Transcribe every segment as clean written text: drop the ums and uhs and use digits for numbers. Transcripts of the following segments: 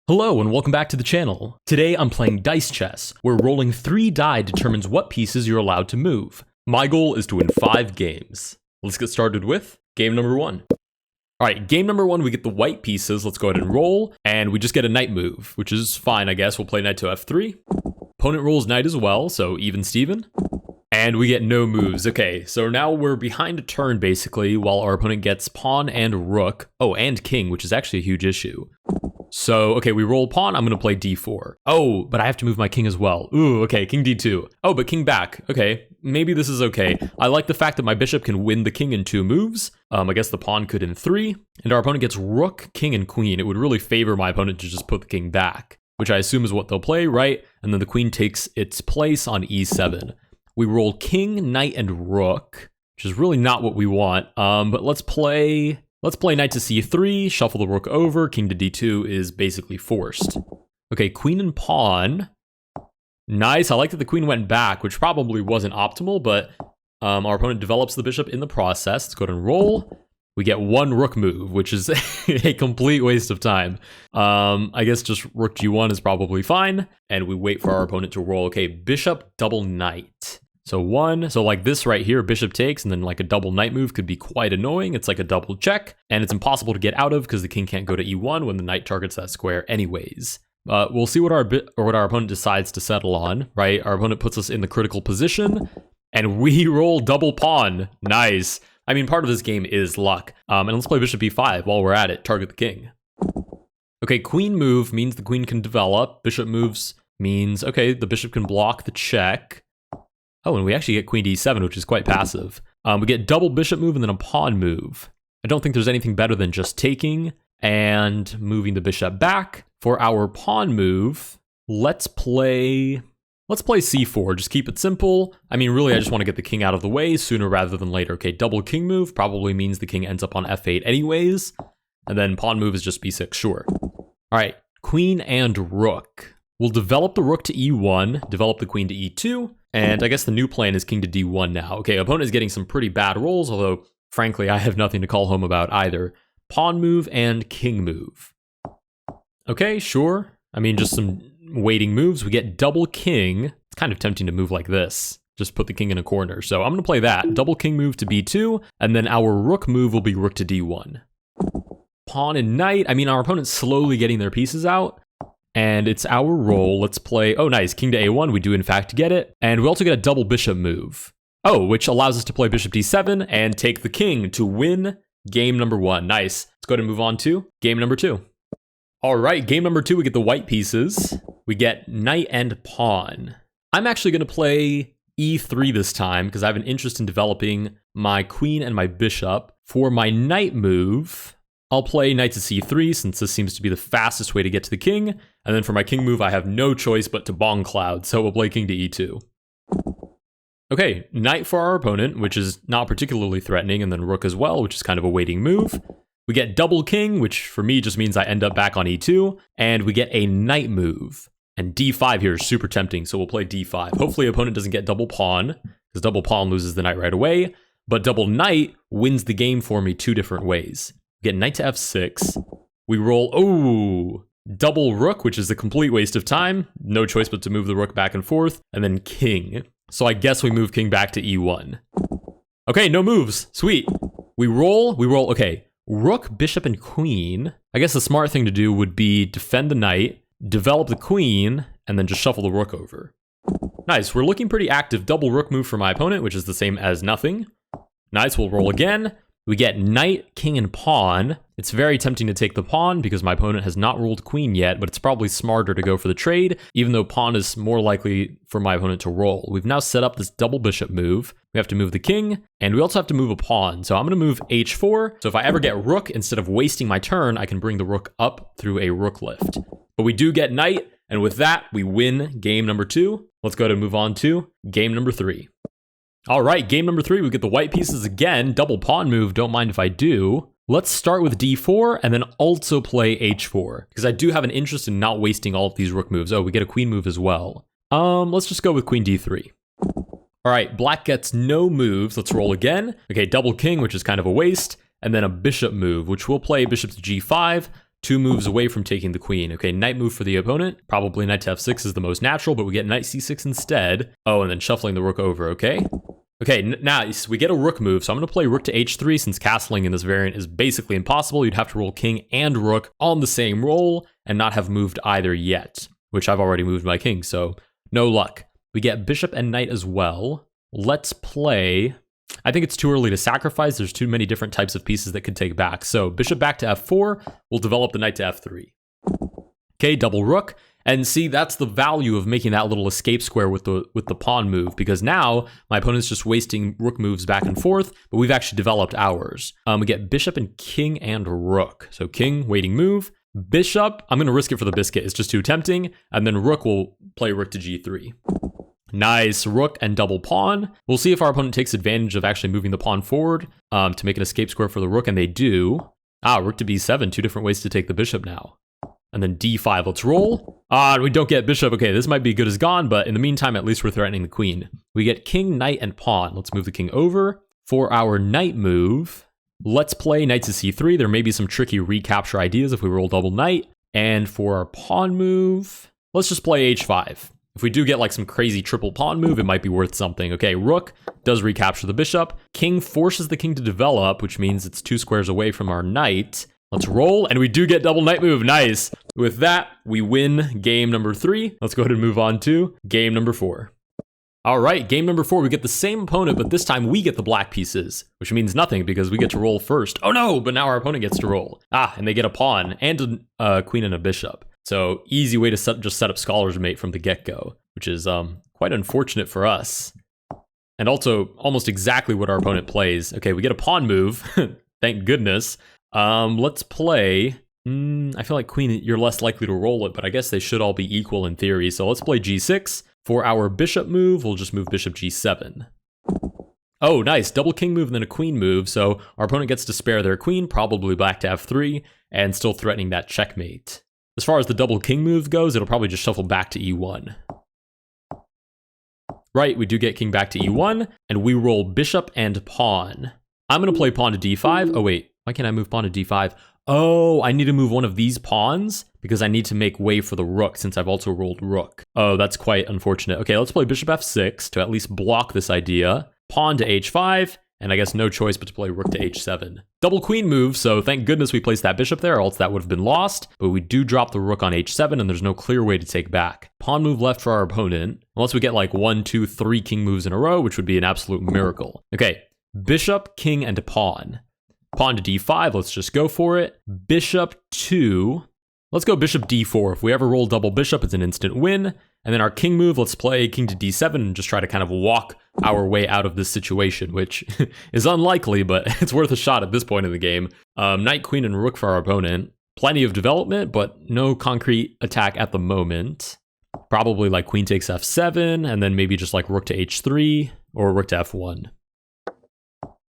Hello and welcome back to the channel. Today I'm playing Dice Chess, where rolling 3 die determines what pieces you're allowed to move. My goal is to win 5 games. Let's get started with game number 1. Alright, game number 1 we get the white pieces, let's go ahead and roll, and we just get a knight move, which is fine I guess, we'll play knight to f3. Opponent rolls knight as well, so even Steven. And we get no moves. Okay, so now we're behind a turn basically, while our opponent gets pawn and rook. Oh, and king, which is actually a huge issue. So, okay, we roll pawn, I'm gonna play d4. Oh, but I have to move my king as well. Ooh, okay, king d2. Oh, but king back. Okay, maybe this is okay. I like the fact that my bishop can win the king in 2 moves. I guess the pawn could in 3. And our opponent gets rook, king, and queen. It would really favor my opponent to just put the king back, which I assume is what they'll play, right? And then the queen takes its place on e7. We roll king, knight, and rook, which is really not what we want. But let's play knight to c3, shuffle the rook over, king to d2 is basically forced. Okay, queen and pawn. Nice, I like that the queen went back, which probably wasn't optimal, but our opponent develops the bishop in the process. Let's go ahead and roll. We get 1 rook move, which is a complete waste of time. I guess just rook g1 is probably fine, and we wait for our opponent to roll. Okay, bishop, double knight. So like this right here, bishop takes, and then like a double knight move could be quite annoying. It's like a double check, and it's impossible to get out of because the king can't go to e1 when the knight targets that square anyways. We'll see what our opponent decides to settle on, right? Our opponent puts us in the critical position, and we roll double pawn. Nice. I mean, part of this game is luck. And let's play bishop e5 while we're at it, target the king. Okay, queen move means the queen can develop. Bishop moves means, okay, the bishop can block the check. Oh, and we actually get queen d7, which is quite passive. We get double bishop move and then a pawn move. I don't think there's anything better than just taking and moving the bishop back. For our pawn move, let's play c4, just keep it simple. I mean, really, I just want to get the king out of the way sooner rather than later. Okay, double king move probably means the king ends up on f8 anyways. And then pawn move is just b6, sure. All right, queen and rook. We'll develop the rook to e1, develop the queen to e2, and I guess the new plan is king to d1 now. Okay, opponent is getting some pretty bad rolls, although, frankly, I have nothing to call home about either. Pawn move and king move. Okay, sure. I mean, just some waiting moves. We get double king. It's kind of tempting to move like this. Just put the king in a corner. So I'm going to play that. Double king move to b2, and then our rook move will be rook to d1. Pawn and knight. I mean, our opponent's slowly getting their pieces out. And it's our roll. Let's play, oh nice, king to a1, we do in fact get it. And we also get a double bishop move. Oh, which allows us to play bishop d7 and take the king to win game number 1. Nice. Let's go ahead and move on to game number 2. All right, game number 2, we get the white pieces. We get knight and pawn. I'm actually gonna play e3 this time because I have an interest in developing my queen and my bishop. For my knight move, I'll play knight to c3 since this seems to be the fastest way to get to the king. And then for my king move, I have no choice but to bong cloud, so we'll play king to e2. Okay, knight for our opponent, which is not particularly threatening, and then rook as well, which is kind of a waiting move. We get double king, which for me just means I end up back on e2, and we get a knight move. And d5 here is super tempting, so we'll play d5. Hopefully opponent doesn't get double pawn, because double pawn loses the knight right away, but double knight wins the game for me 2 different ways. We get knight to f6, we roll, oh, double rook, which is a complete waste of time. No choice but to move the rook back and forth. And then king. So I guess we move king back to e1. Okay, no moves. Sweet. We roll. Okay. Rook, bishop, and queen. I guess the smart thing to do would be defend the knight, develop the queen, and then just shuffle the rook over. Nice. We're looking pretty active. Double rook move for my opponent, which is the same as nothing. Nice. We'll roll again. We get knight, king, and pawn. It's very tempting to take the pawn because my opponent has not ruled queen yet, but it's probably smarter to go for the trade, even though pawn is more likely for my opponent to roll. We've now set up this double bishop move. We have to move the king, and we also have to move a pawn. So I'm going to move h4. So if I ever get rook, instead of wasting my turn, I can bring the rook up through a rook lift. But we do get knight, and with that, we win game number 2. Let's go ahead and move on to game number 3. All right, game number 3, we get the white pieces again, double pawn move, don't mind if I do. Let's start with d4 and then also play h4, because I do have an interest in not wasting all of these rook moves. Oh, we get a queen move as well. Let's just go with queen d3. All right, black gets no moves, let's roll again. Okay, double king, which is kind of a waste, and then a bishop move, which we'll play bishop to g5, 2 moves away from taking the queen. Okay, knight move for the opponent. Probably knight to f6 is the most natural, but we get knight c6 instead. Oh, and then shuffling the rook over, okay? Okay, nice. We get a rook move, so I'm going to play rook to h3 since castling in this variant is basically impossible. You'd have to roll king and rook on the same roll and not have moved either yet, which I've already moved my king, so no luck. We get bishop and knight as well. Let's play... I think it's too early to sacrifice. There's too many different types of pieces that could take back. So bishop back to f4. We'll develop the knight to f3. Okay, double rook. And see, that's the value of making that little escape square with the pawn move, because now my opponent's just wasting rook moves back and forth, but we've actually developed ours. We get bishop and king and rook. So king, waiting move. Bishop, I'm going to risk it for the biscuit. It's just too tempting. And then rook will play rook to g3. Nice, rook and double pawn. We'll see if our opponent takes advantage of actually moving the pawn forward to make an escape square for the rook, and they do. Rook to b7, 2 different ways to take the bishop now. And then d5, let's roll. We don't get bishop. Okay, this might be good as gone, but in the meantime, at least we're threatening the queen. We get king, knight, and pawn. Let's move the king over. For our knight move, let's play knight to c3. There may be some tricky recapture ideas if we roll double knight. And for our pawn move, let's just play h5. If we do get like some crazy triple pawn move, it might be worth something. Okay, rook does recapture the bishop. King forces the king to develop, which means it's 2 squares away from our knight. Let's roll, and we do get double knight move. Nice. With that, we win game number 3. Let's go ahead and move on to game number 4. All right, game number 4, we get the same opponent, but this time we get the black pieces, which means nothing because we get to roll first. Oh no, but now our opponent gets to roll. And they get a pawn and a queen and a bishop. So easy way to just set up Scholar's Mate from the get-go, which is quite unfortunate for us. And also almost exactly what our opponent plays. Okay, we get a pawn move. Thank goodness. Let's play... I feel like queen, you're less likely to roll it, but I guess they should all be equal in theory. So let's play g6. For our bishop move, we'll just move bishop g7. Oh, nice. Double king move and then a queen move. So our opponent gets to spare their queen, probably back to f3, and still threatening that checkmate. As far as the double king move goes, it'll probably just shuffle back to e1. Right, we do get king back to e1, and we roll bishop and pawn. I'm going to play pawn to d5. Oh, wait. Why can't I move pawn to d5? Oh, I need to move one of these pawns because I need to make way for the rook since I've also rolled rook. Oh, that's quite unfortunate. Okay, let's play bishop f6 to at least block this idea. Pawn to h5, and I guess no choice but to play rook to h7. Double queen move, so thank goodness we placed that bishop there, or else that would have been lost. But we do drop the rook on h7, and there's no clear way to take back. Pawn move left for our opponent, unless we get like 1, 2, 3 king moves in a row, which would be an absolute miracle. Okay, bishop, king, and pawn. Pawn to d5, let's just go for it. Bishop to... Let's go bishop d4. If we ever roll double bishop, it's an instant win. And then our king move, let's play king to d7 and just try to kind of walk our way out of this situation, which is unlikely, but it's worth a shot at this point in the game. Knight, queen, and rook for our opponent. Plenty of development, but no concrete attack at the moment. Probably like queen takes f7, and then maybe just like rook to h3 or rook to f1.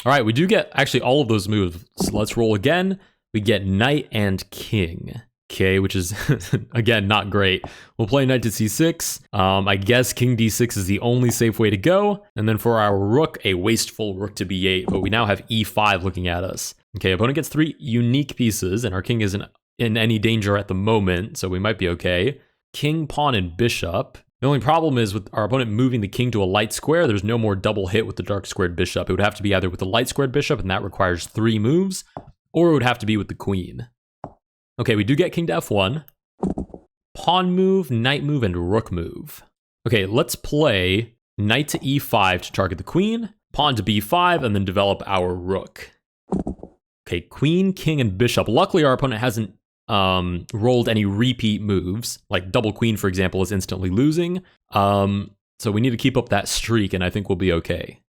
All right, we do get actually all of those moves. So let's roll again. We get knight and king. Okay, which is, again, not great. We'll play knight to c6. I guess king d6 is the only safe way to go. And then for our rook, a wasteful rook to b8. But we now have e5 looking at us. Okay, opponent gets 3 unique pieces, and our king isn't in any danger at the moment, so we might be okay. King, pawn, and bishop. The only problem is with our opponent moving the king to a light square, there's no more double hit with the dark squared bishop. It would have to be either with the light squared bishop, and that requires 3 moves, or it would have to be with the queen. Okay, we do get king to f1. Pawn move, knight move, and rook move. Okay, let's play knight to e5 to target the queen, pawn to b5, and then develop our rook. Okay, queen, king, and bishop. Luckily, our opponent hasn't rolled any repeat moves, like double queen, for example, is instantly losing. So we need to keep up that streak, and I think we'll be okay.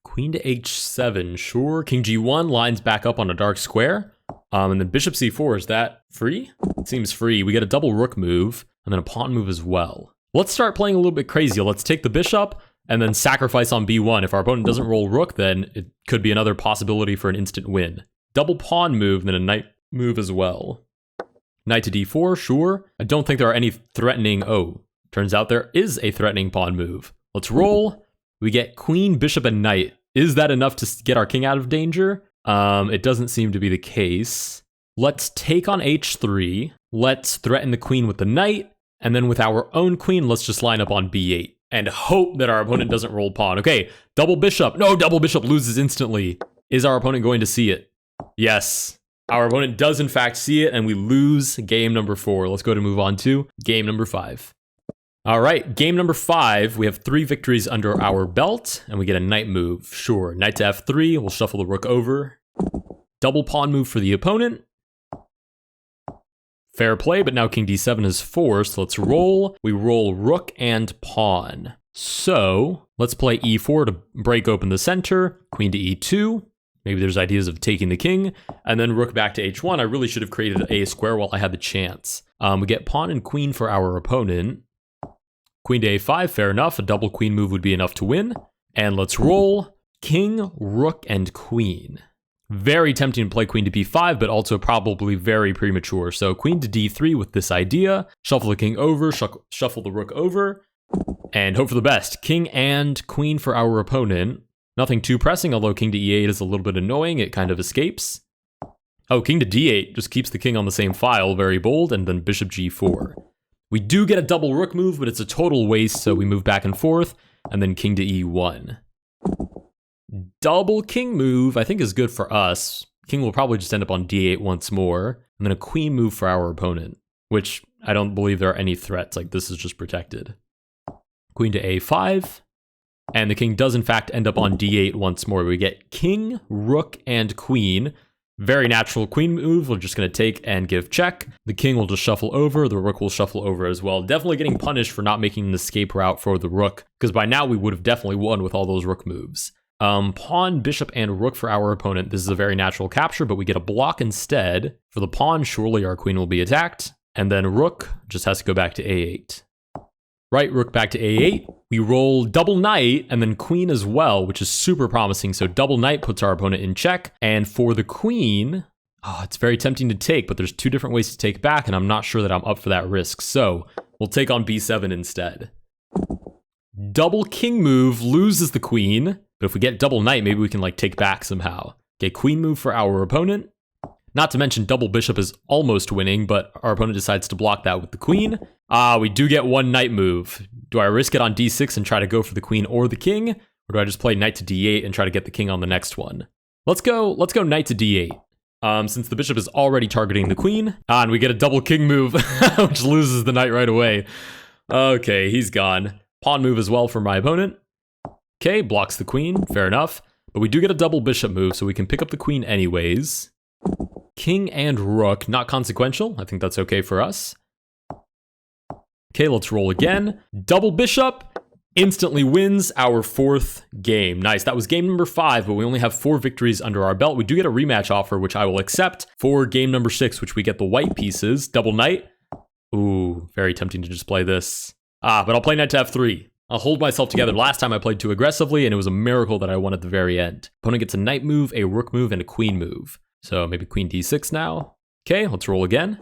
Queen to h7, sure. King g1 lines back up on a dark square. And then bishop c4, is that free? It seems free. We get a double rook move, and then a pawn move as well. Let's start playing a little bit crazy. Let's take the bishop, and then sacrifice on b1. If our opponent doesn't roll rook, then it could be another possibility for an instant win. Double pawn move, and then a knight move as well. Knight to d4, sure. I don't think there are any threatening... Oh, turns out there is a threatening pawn move. Let's roll. We get queen, bishop, and knight. Is that enough to get our king out of danger? It doesn't seem to be the case. Let's take on h3. Let's threaten the queen with the knight. And then with our own queen, let's just line up on b8 and hope that our opponent doesn't roll pawn. Okay, double bishop. No, double bishop loses instantly. Is our opponent going to see it? Yes. Our opponent does in fact see it, and we lose game number 4. Let's go to move on to game number 5. All right, game number 5. We have 3 victories under our belt, and we get a knight move. Sure, knight to f3. We'll shuffle the rook over. Double pawn move for the opponent. Fair play, but now king d7 is forced. Let's roll. We roll rook and pawn. So let's play e4 to break open the center. Queen to e2. Maybe there's ideas of taking the king. And then rook back to h1. I really should have created a square while I had the chance. We get pawn and queen for our opponent. Queen to a5, fair enough. A double queen move would be enough to win. And let's roll king, rook, and queen. Very tempting to play queen to b5, but also probably very premature. So queen to d3 with this idea. Shuffle the king over, shuffle the rook over, and hope for the best. King and queen for our opponent. Nothing too pressing, although king to e8 is a little bit annoying. It kind of escapes. Oh, king to d8 just keeps the king on the same file, very bold, and then bishop g4. We do get a double rook move, but it's a total waste, so we move back and forth, and then king to e1. Double king move, I think, is good for us. King will probably just end up on d8 once more, and then a queen move for our opponent, which I don't believe there are any threats, like this is just protected. Queen to a5, and the king does in fact end up on d8 once more. We get king, rook, and queen. Very natural queen move. We're just going to take and give check. The king will just shuffle over. The rook will shuffle over as well. Definitely getting punished for not making an escape route for the rook, because by now we would have definitely won with all those rook moves. Pawn, bishop, and rook for our opponent. This is a very natural capture, but we get a block instead. For the pawn, surely our queen will be attacked. And then rook just has to go back to a8. Right, rook back to a8. We roll double knight and then queen as well, which is super promising. So double knight puts our opponent in check. And for the queen, it's very tempting to take, but there's 2 different ways to take back, and I'm not sure that I'm up for that risk. So we'll take on b7 instead. Double king move loses the queen, but if we get double knight, maybe we can like take back somehow. Okay, queen move for our opponent. Not to mention double bishop is almost winning, but our opponent decides to block that with the queen. We do get 1 knight move. Do I risk it on d6 and try to go for the queen or the king? Or do I just play knight to d8 and try to get the king on the next one? Let's go knight to d8. Since the bishop is already targeting the queen. And we get a double king move, which loses the knight right away. Okay, he's gone. Pawn move as well for my opponent. Okay, blocks the queen, fair enough. But we do get a double bishop move, so we can pick up the queen anyways. King and rook, not consequential. I think that's okay for us. Okay, let's roll again. Double bishop instantly wins our 4th game. Nice, that was game number 5, but we only have 4 victories under our belt. We do get a rematch offer, which I will accept for game number 6, which we get the white pieces. Double knight. Ooh, very tempting to just play this. But I'll play knight to f3. I'll hold myself together. Last time I played too aggressively, and it was a miracle that I won at the very end. Opponent gets a knight move, a rook move, and a queen move. So maybe queen d6 now. Okay, let's roll again.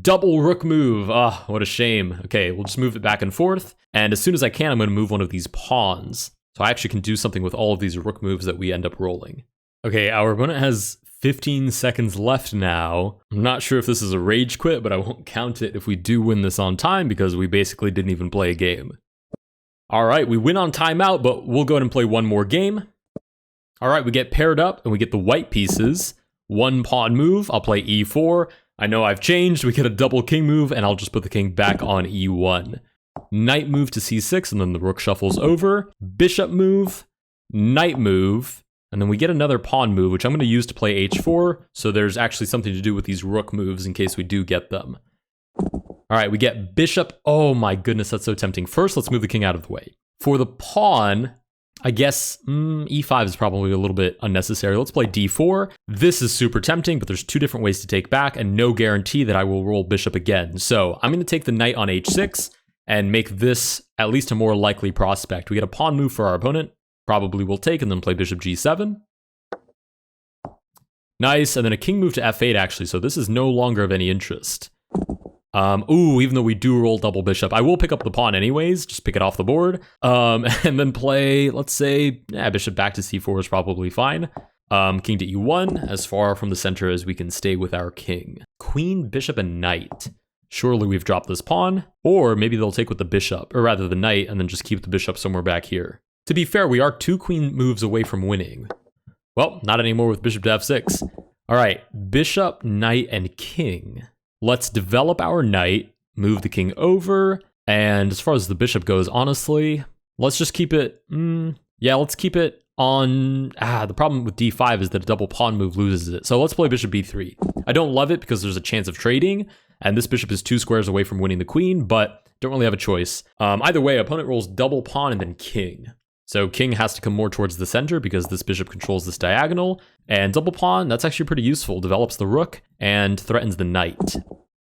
Double rook move. What a shame. Okay, we'll just move it back and forth. And as soon as I can, I'm going to move one of these pawns. So I actually can do something with all of these rook moves that we end up rolling. Okay, our opponent has 15 seconds left now. I'm not sure if this is a rage quit, but I won't count it if we do win this on time because we basically didn't even play a game. All right, we win on timeout, but we'll go ahead and play one more game. All right, we get paired up and we get the white pieces. 1 pawn move, I'll play e4. I know I've changed, we get a double king move and I'll just put the king back on e1. Knight move to c6 and then the rook shuffles over. Bishop move, knight move, and then we get another pawn move, which I'm going to use to play h4. So there's actually something to do with these rook moves in case we do get them. All right, we get bishop. Oh my goodness, that's so tempting. First, let's move the king out of the way. For the pawn, I guess e5 is probably a little bit unnecessary. Let's play d4. This is super tempting, but there's 2 different ways to take back and no guarantee that I will roll bishop again. So I'm going to take the knight on h6 and make this at least a more likely prospect. We get a pawn move for our opponent. Probably will take and then play bishop g7. Nice, and then a king move to f8 actually, so this is no longer of any interest. Even though we do roll double bishop, I will pick up the pawn anyways, just pick it off the board. And then play, let's say, bishop back to c4 is probably fine. King to e1, as far from the center as we can stay with our king. Queen, bishop, and knight. Surely we've dropped this pawn, or maybe they'll take with the bishop, or rather the knight, and then just keep the bishop somewhere back here. To be fair, we are 2 queen moves away from winning. Well, not anymore with bishop to f6. All right, bishop, knight, and king. Let's develop our knight, move the king over, and as far as the bishop goes, honestly, let's just keep it, let's keep it on, the problem with d5 is that a double pawn move loses it. So let's play bishop b3. I don't love it because there's a chance of trading, and this bishop is 2 squares away from winning the queen, but don't really have a choice. Either way, opponent rolls double pawn and then king. So king has to come more towards the center because this bishop controls this diagonal, and double pawn, that's actually pretty useful, develops the rook and threatens the knight.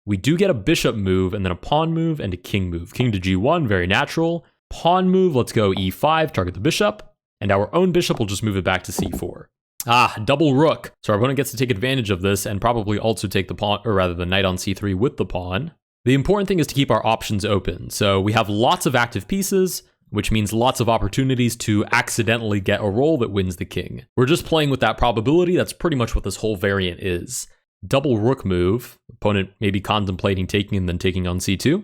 We do get a bishop move and then a pawn move and a king move. King to g1, very natural. Pawn move, let's go e5, target the bishop, and our own bishop will just move it back to c4. Double rook. So our opponent gets to take advantage of this and probably also take the pawn, or rather the knight on c3 with the pawn. The important thing is to keep our options open. So we have lots of active pieces, which means lots of opportunities to accidentally get a roll that wins the king. We're just playing with that probability. That's pretty much what this whole variant is. Double rook move. Opponent maybe contemplating taking and then taking on c2.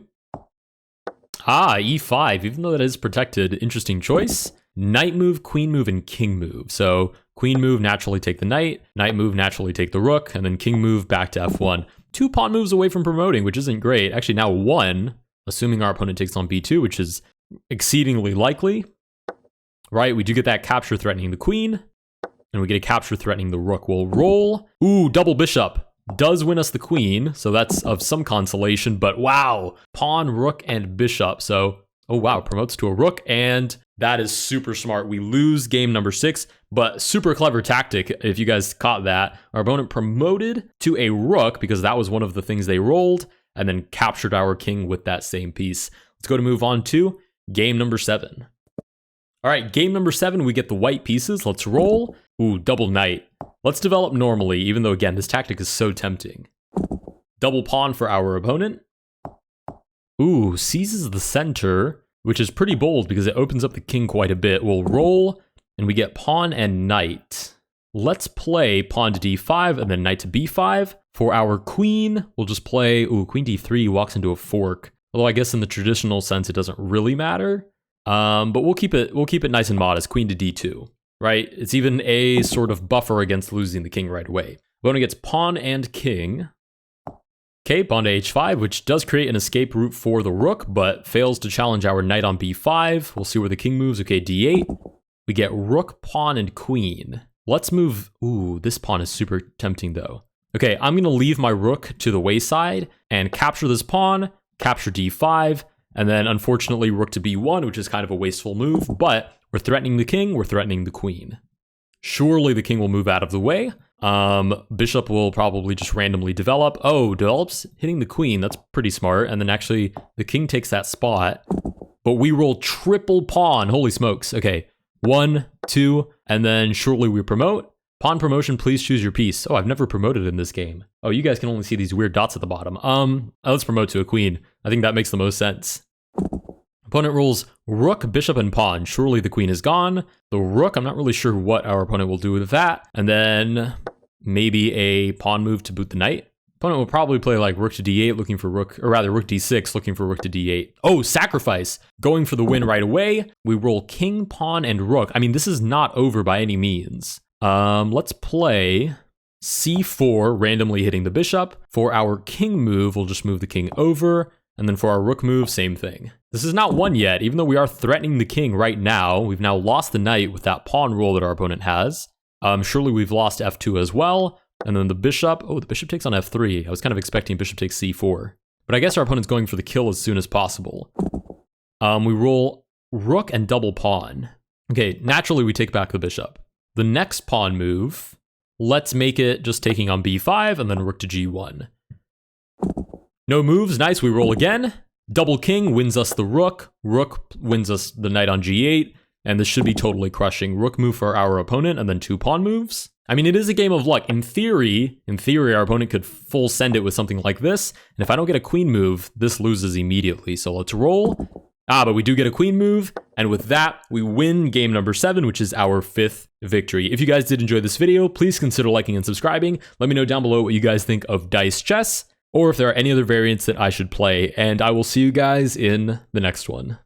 E5, even though that is protected, interesting choice. Knight move, queen move, and king move. So queen move, naturally take the knight move, naturally take the rook, and then king move back to f1. 2 pawn moves away from promoting, which isn't great. Actually, now 1, assuming our opponent takes on b2, which is exceedingly likely. Right, we do get that capture threatening the queen, and we get a capture threatening the rook. We'll roll. Double bishop. Does win us the queen, so that's of some consolation, but wow, pawn, rook, and bishop. So, promotes to a rook, and that is super smart. We lose game number 6, but super clever tactic, if you guys caught that. Our opponent promoted to a rook, because that was one of the things they rolled, and then captured our king with that same piece. Let's go to move on to game number 7. All right, game number 7, we get the white pieces. Let's roll. Double knight. Let's develop normally, even though, again, this tactic is so tempting. Double pawn for our opponent. Seizes the center, which is pretty bold because it opens up the king quite a bit. We'll roll, and we get pawn and knight. Let's play pawn to d5 and then knight to b5. For our queen, we'll just play, queen d3 walks into a fork. Although I guess in the traditional sense, it doesn't really matter. But we'll keep it nice and modest, queen to d2. Right? It's even a sort of buffer against losing the king right away. Opponent gets pawn and king. Okay, pawn to h5, which does create an escape route for the rook, but fails to challenge our knight on b5. We'll see where the king moves. Okay, d8. We get rook, pawn, and queen. Let's move. This pawn is super tempting though. Okay, I'm going to leave my rook to the wayside and capture this pawn, capture d5, and then unfortunately rook to b1, which is kind of a wasteful move, but we're threatening the king, we're threatening the queen. Surely the king will move out of the way. Bishop will probably just randomly develop. Develops hitting the queen, that's pretty smart. And then actually the king takes that spot, but we roll triple pawn, holy smokes. Okay, 1, 2, and then surely we promote. Pawn promotion, please choose your piece. I've never promoted in this game. You guys can only see these weird dots at the bottom. Let's promote to a queen. I think that makes the most sense. Opponent rolls rook, bishop, and pawn. Surely the queen is gone. The rook, I'm not really sure what our opponent will do with that. And then maybe a pawn move to boot the knight. Opponent will probably play like rook to d8 looking for rook, or rather rook d6 looking for rook to d8. Sacrifice. Going for the win right away. We roll king, pawn, and rook. I mean, this is not over by any means. Let's play c4, randomly hitting the bishop. For our king move, we'll just move the king over. And then for our rook move, same thing. This is not won yet, even though we are threatening the king right now. We've now lost the knight with that pawn roll that our opponent has. Surely we've lost f2 as well. And then the bishop, the bishop takes on f3. I was kind of expecting bishop takes c4. But I guess our opponent's going for the kill as soon as possible. We roll rook and double pawn. Okay, naturally we take back the bishop. The next pawn move, let's make it just taking on b5 and then rook to g1. No moves, nice, we roll again. Double king wins us the rook. Rook wins us the knight on g8. And this should be totally crushing. Rook move for our opponent and then 2 pawn moves. I mean, it is a game of luck. In theory, our opponent could full send it with something like this. And if I don't get a queen move, this loses immediately. So let's roll. But we do get a queen move. And with that, we win game number 7, which is our 5th victory. If you guys did enjoy this video, please consider liking and subscribing. Let me know down below what you guys think of Dice Chess, or if there are any other variants that I should play, and I will see you guys in the next one.